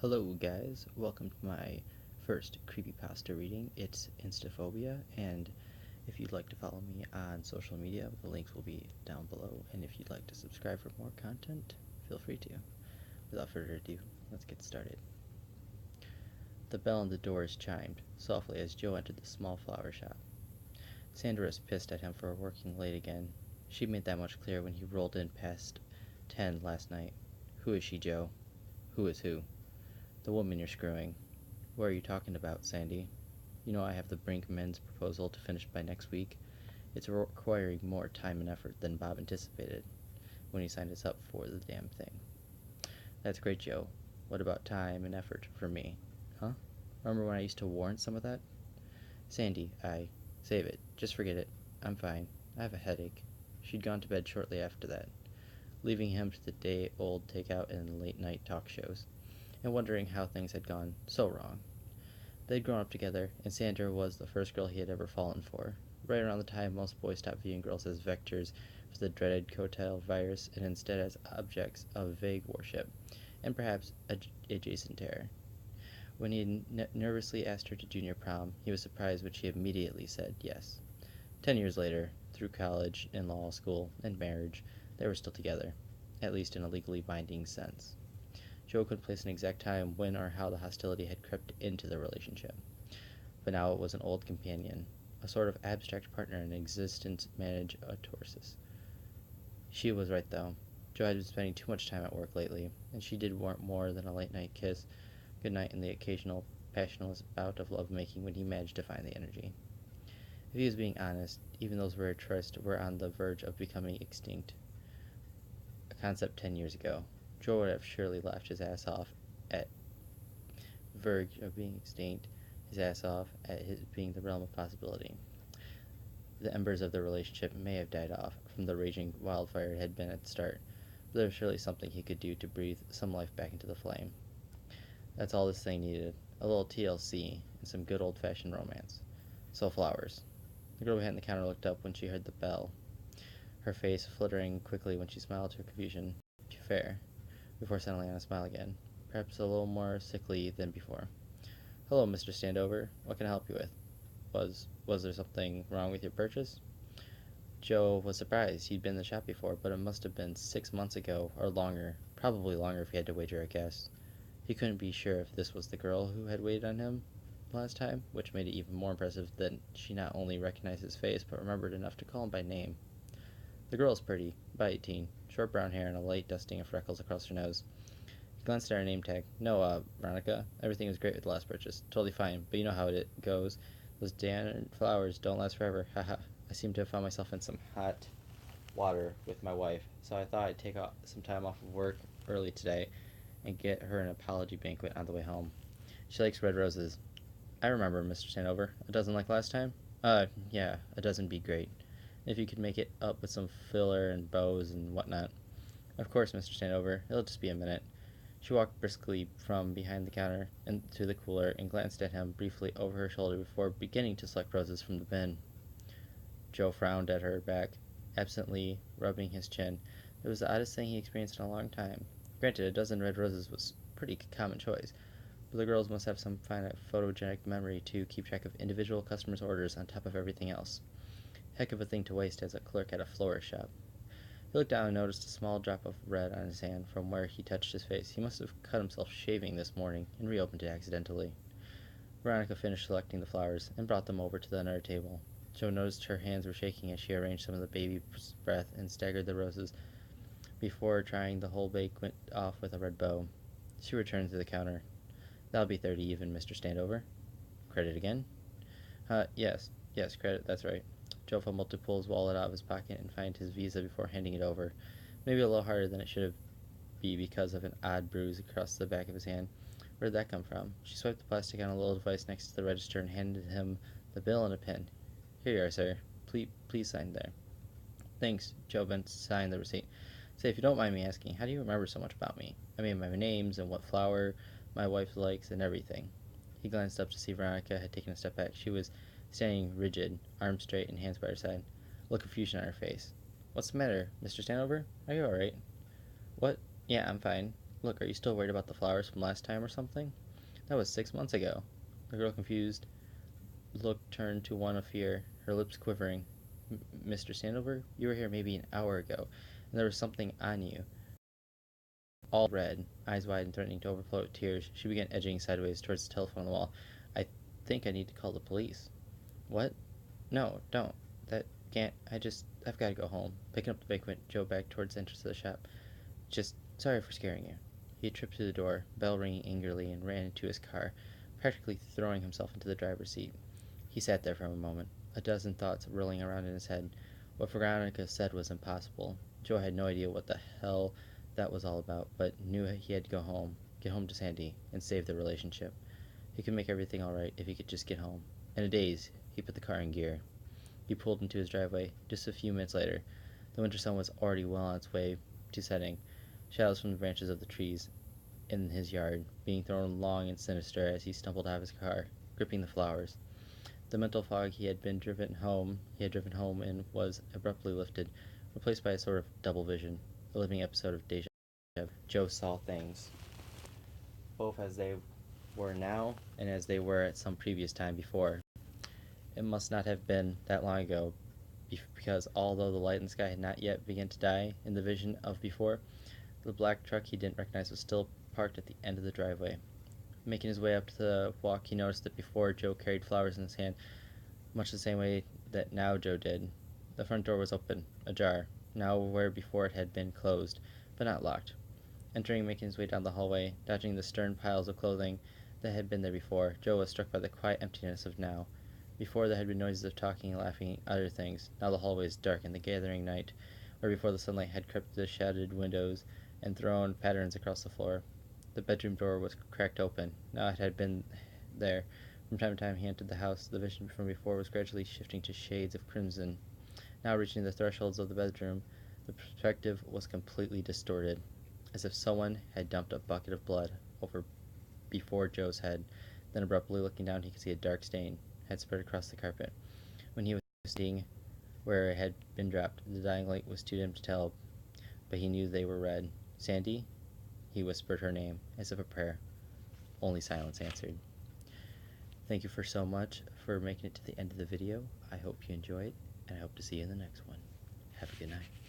Hello guys, welcome to my first Creepypasta reading. It's Instaphobia, and if you'd like to follow me on social media, the links will be down below, and if you'd like to subscribe for more content, feel free to. Without further ado, let's get started. The bell on the doors chimed, softly as Joe entered the small flower shop. Sandra was pissed at him for working late again. She made that much clear when he rolled in past 10 last night. Who is she, Joe? Who is who? The woman you're screwing. What are you talking about, Sandy? You know I have the Brinkman's proposal to finish by next week. It's requiring more time and effort than Bob anticipated when he signed us up for the damn thing. That's great, Joe. What about time and effort for me? Huh? Remember when I used to warrant some of that? Sandy, Save it. Just forget it. I'm fine. I have a headache. She'd gone to bed shortly after that, leaving him to the day-old takeout and late-night talk shows, and wondering how things had gone so wrong. They'd grown up together, and Sandra was the first girl he had ever fallen for, right around the time most boys stopped viewing girls as vectors for the dreaded coattail virus and instead as objects of vague worship, and perhaps adjacent terror. When he nervously asked her to junior prom, he was surprised when she immediately said yes. 10 years later, through college and law school and marriage, they were still together, at least in a legally binding sense. Joe couldn't place an exact time when or how the hostility had crept into the relationship, but now it was an old companion, a sort of abstract partner in existence managetorsis. She was right, though. Joe had been spending too much time at work lately, and she did want more than a late-night kiss, goodnight, and the occasional passionless bout of lovemaking when he managed to find the energy. If he was being honest, even those rare trysts were on the verge of becoming extinct. A concept 10 years ago. Joe would have surely laughed his ass off at verge of being extinct, his ass off at his being the realm of possibility. The embers of the relationship may have died off from the raging wildfire it had been at the start, but there was surely something he could do to breathe some life back into the flame. That's all this thing needed, a little TLC and some good old-fashioned romance. So flowers. The girl behind the counter looked up when she heard the bell, her face fluttering quickly when she smiled to her confusion. Fair, before settling on a smile again, perhaps a little more sickly than before. Hello, Mr. Standover. What can I help you with? Was there something wrong with your purchase? Joe was surprised. He'd been in the shop before, but it must have been 6 months ago, or longer. Probably longer if he had to wager a guess. He couldn't be sure if this was the girl who had waited on him last time, which made it even more impressive that she not only recognized his face, but remembered enough to call him by name. The girl is pretty, about 18, short brown hair and a light dusting of freckles across her nose. He glanced at her name tag. No, Veronica, everything was great with the last purchase. Totally fine, but you know how it goes. Those damn flowers don't last forever. Haha. I seem to have found myself in some hot water with my wife, so I thought I'd take some time off of work early today and get her an apology banquet on the way home. She likes red roses. I remember, Mr. Standover. A dozen like last time? Yeah, a dozen be great. If you could make it up with some filler and bows and whatnot. Of course, Mr. Standover. It'll just be a minute. She walked briskly from behind the counter into the cooler and glanced at him briefly over her shoulder before beginning to select roses from the bin. Joe frowned at her back, absently rubbing his chin. It was the oddest thing he experienced in a long time. Granted, a dozen red roses was a pretty common choice, but the girls must have some fine photogenic memory to keep track of individual customers' orders on top of everything else. Heck of a thing to waste as a clerk at a florist shop. He looked down and noticed a small drop of red on his hand from where he touched his face. He must have cut himself shaving this morning and reopened it accidentally. Veronica finished selecting the flowers and brought them over to the another table. Joe noticed her hands were shaking as she arranged some of the baby's breath and staggered the roses before trying the whole banquet off with a red bow. She returned to the counter. That'll be 30 even, Mr. Standover. Credit again? Yes, credit, that's right. Joe fumbled to pull his wallet out of his pocket and find his visa before handing it over, maybe a little harder than it should be because of an odd bruise across the back of his hand. Where did that come from? She swiped the plastic on a little device next to the register and handed him the bill and a pen. Here you are, sir. Please sign there. Thanks. Joe bent to sign the receipt. Say, if you don't mind me asking, how do you remember so much about me? I mean, my names and what flower my wife likes and everything. He glanced up to see Veronica had taken a step back. She was standing rigid, arms straight and hands by her side, a look of confusion on her face. What's the matter, Mr. Standover? Are you all right? What? Yeah, I'm fine. Look, are you still worried about the flowers from last time or something? That was 6 months ago. The girl, confused, look turned to one of fear, her lips quivering. Mr. Sandover, you were here maybe an hour ago, and there was something on you. All red, eyes wide and threatening to overflow with tears, she began edging sideways towards the telephone on the wall. I think I need to call the police. What? No, don't. That can't. I've got to go home. Picking up the bike went Joe back towards the entrance of the shop. Just sorry for scaring you. He tripped to the door, bell ringing angrily, and ran into his car, practically throwing himself into the driver's seat. He sat there for a moment, a dozen thoughts whirling around in his head. What Veronica said was impossible. Joe had no idea what the hell that was all about, but knew he had to go home, get home to Sandy, and save the relationship. He could make everything alright if he could just get home. In a daze, he put the car in gear. He pulled into his driveway. Just a few minutes later, the winter sun was already well on its way to setting, shadows from the branches of the trees in his yard being thrown long and sinister as he stumbled out of his car, gripping the flowers. The mental fog he had driven home in was abruptly lifted, replaced by a sort of double vision, a living episode of deja vu. Joe saw things, both as they were now and as they were at some previous time before. It must not have been that long ago, because although the light in the sky had not yet begun to die in the vision of before, the black truck he didn't recognize was still parked at the end of the driveway. Making his way up to the walk, he noticed that before Joe carried flowers in his hand, much the same way that now Joe did. The front door was open, ajar, now where before it had been closed, but not locked. Entering and making his way down the hallway, dodging the stern piles of clothing that had been there before, Joe was struck by the quiet emptiness of now. Before there had been noises of talking and laughing and other things, now the hallway was dark in the gathering night, where before the sunlight had crept through the shaded windows and thrown patterns across the floor. The bedroom door was cracked open. Now it had been there. From time to time he entered the house. The vision from before was gradually shifting to shades of crimson. Now reaching the thresholds of the bedroom, the perspective was completely distorted, as if someone had dumped a bucket of blood over before Joe's head. Then abruptly looking down, he could see a dark stain had spread across the carpet. When he was seeing where it had been dropped, the dying light was too dim to tell, but he knew they were red. Sandy? He whispered her name, as if a prayer. Only silence answered. Thank you so much for making it to the end of the video. I hope you enjoyed, and I hope to see you in the next one. Have a good night.